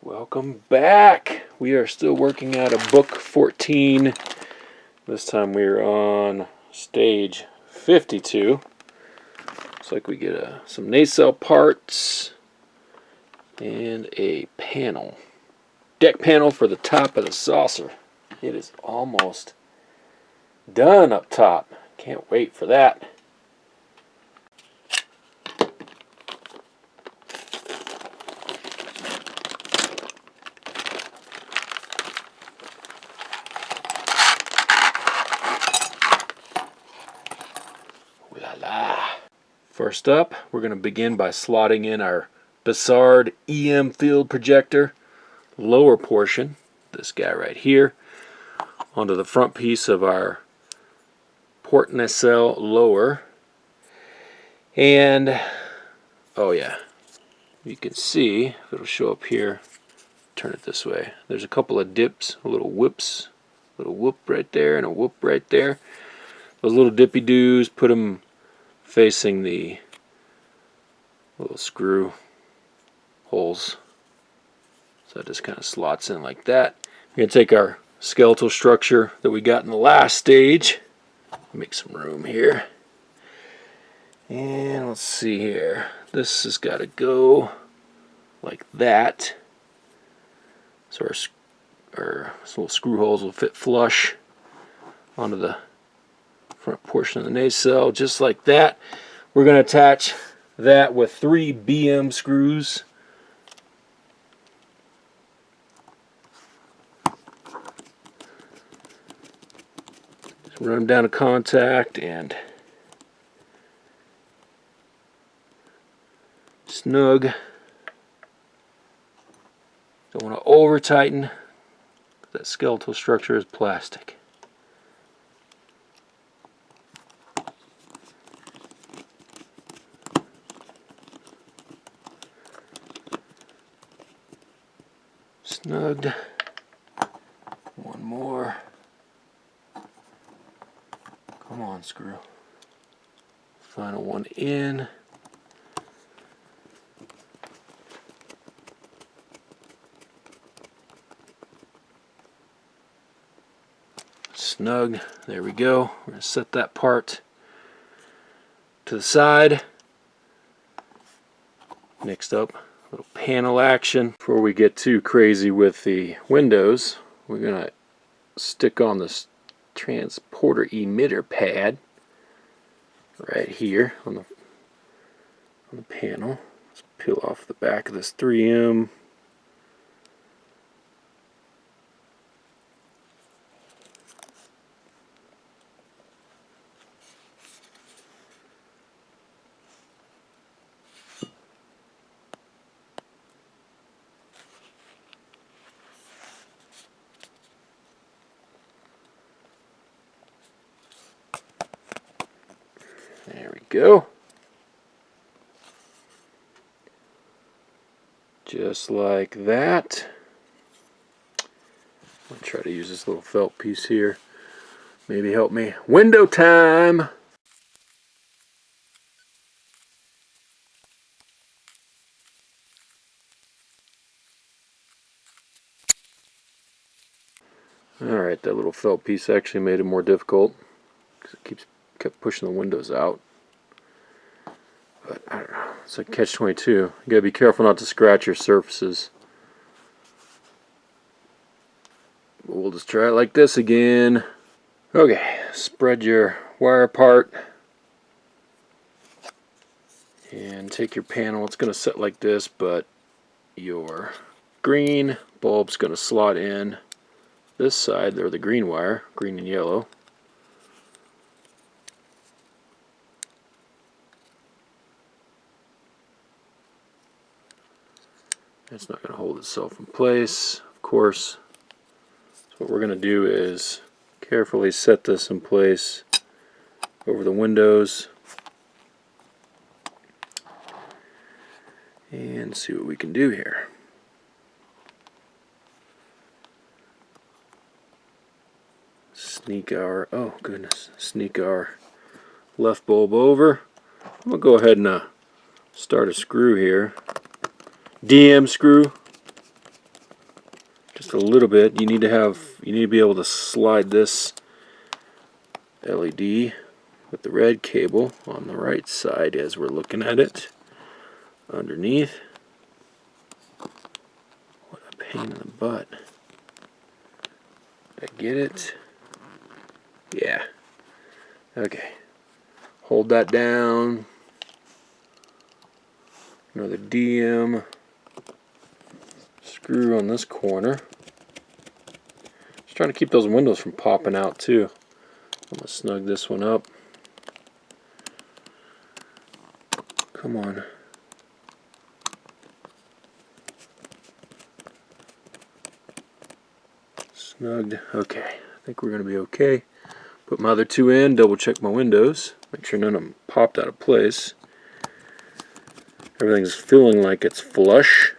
Welcome back. We are still working out of book 14. This time we're on stage 52. Looks like we get some nacelle parts and a panel. Deck panel for the top of the saucer. It is almost done up top. Can't wait for that. First up, we're going to begin by slotting in our Bassard EM field projector lower portion, this guy right here, onto the front piece of our port nacelle lower. And, oh yeah, you can see, if it'll show up here, turn it this way. There's a couple of dips, little whips, little whoop right there and a whoop right there. Those little dippy doos, put them facing the little screw holes. So that just kind of slots in like that. We're going to take our skeletal structure that we got in the last stage, make some room here. And let's see here. This has got to go like that. So our little screw holes will fit flush onto the front portion of the nacelle, just like that. We're going to attach that with 3 BM screws. Just run them down to contact and snug. Don't want to over tighten. That skeletal structure is plastic. Snugged. One more. Come on, screw. Final one in. Snug. There we go. We're going to set that part to the side. Next up, a little panel action. Before we get too crazy with the windows, we're going to stick on this transporter emitter pad right here on the panel. Let's peel off the back of this 3M. There we go. Just like that. I'll try to use this little felt piece here. Maybe help me. Window time! Alright, that little felt piece actually made it more difficult because it kept pushing the windows out. But I don't know, it's like catch-22. You gotta be careful not to scratch your surfaces. But we'll just try it like this again. Okay, spread your wire apart and take your panel. It's gonna set like this, but your green bulb's gonna slot in this side. There, the green wire, green and yellow. It's not going to hold itself in place, of course. So what we're going to do is carefully set this in place over the windows and see what we can do here. Sneak our left bulb over. I'm going to go ahead and start a screw here. DM screw. just a little bit. You need to be able to slide this LED with the red cable on the right side as we're looking at it underneath. What a pain in the butt. Did I get it? Yeah. Okay. Hold that down. Another DM screw on this corner. Just trying to keep those windows from popping out too. I'm going to snug this one up. Come on. Snugged. Okay. I think we're going to be okay. Put my other two in, double check my windows. Make sure none of them popped out of place. Everything's feeling like it's flush.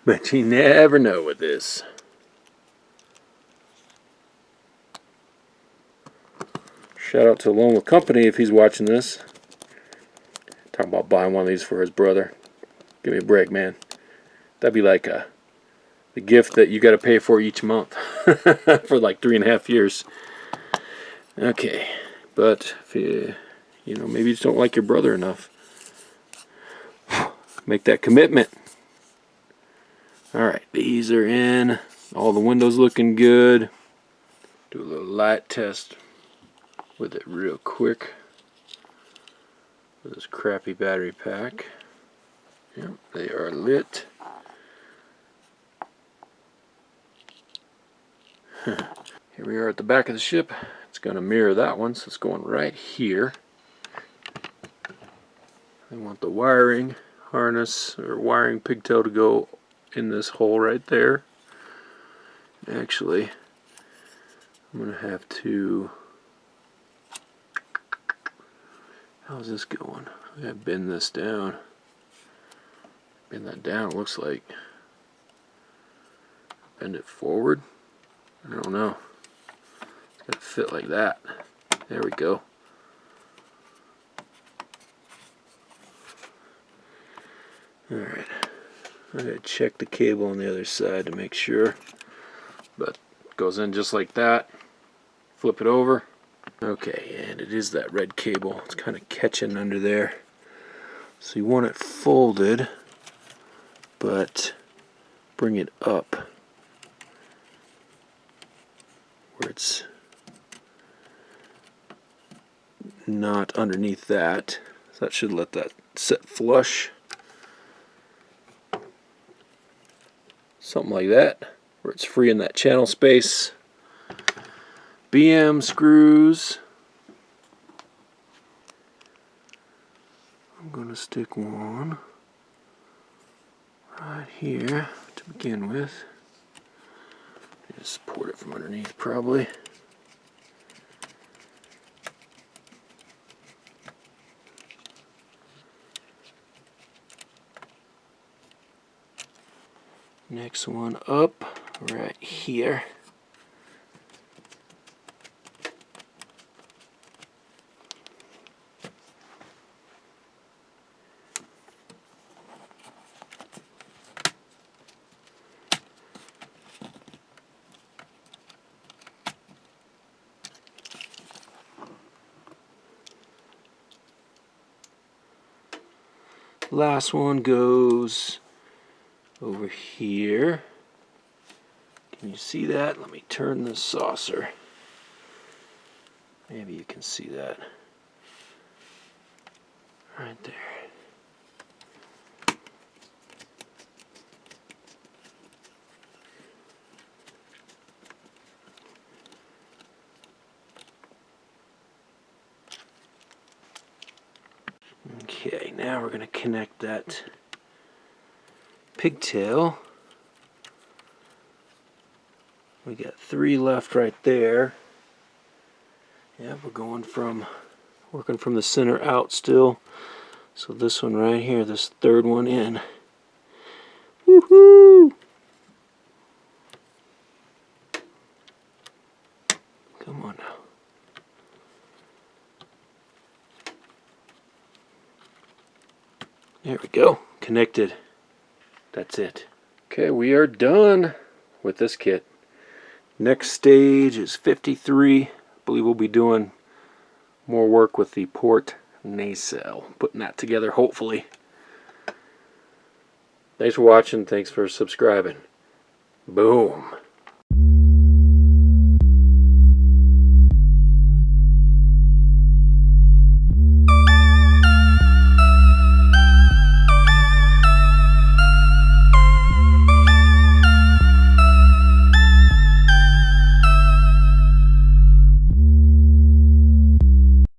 But you never know with this. Shout out to Alone with Company if he's watching this. Talking about buying one of these for his brother. Give me a break, man. That'd be like the gift that you got to pay for each month for like 3.5 years. Okay, but if you know, maybe you just don't like your brother enough. Make that commitment. All right, these are in. All the windows looking good. Do a little light test with it real quick. With this crappy battery pack. Yep, they are lit. Here we are at the back of the ship. It's going to mirror that one, so it's going right here. I want the wiring harness or wiring pigtail to go in this hole right there. Actually, I'm going to have to... How's this going? I gotta bend this down. Bend that down, it looks like. Bend it forward. I don't know. It's gotta fit like that. There we go. Alright. I gotta check the cable on the other side to make sure. But it goes in just like that. Flip it over. Okay, and it is that red cable. It's kind of catching under there. So you want it folded, but bring it up where it's not underneath that. So that should let that sit flush. Something like that, where it's free in that channel space. BM screws. I'm going to stick one right here to begin with. Just support it from underneath probably. Next one up right here. Last one goes over here. Can you see that? Let me turn this saucer. Maybe you can see that. Right there. Okay, now we're going to connect that pigtail. We got 3 left right there. Yeah, we're going from, working from the center out still. So this one right here, this third one in. Woohoo! Come on now. There we go. Connected. That's it. Okay, we are done with this kit. Next stage is 53. I believe we'll be doing more work with the port nacelle. Putting that together, hopefully. Thanks for watching. Thanks for subscribing. Boom.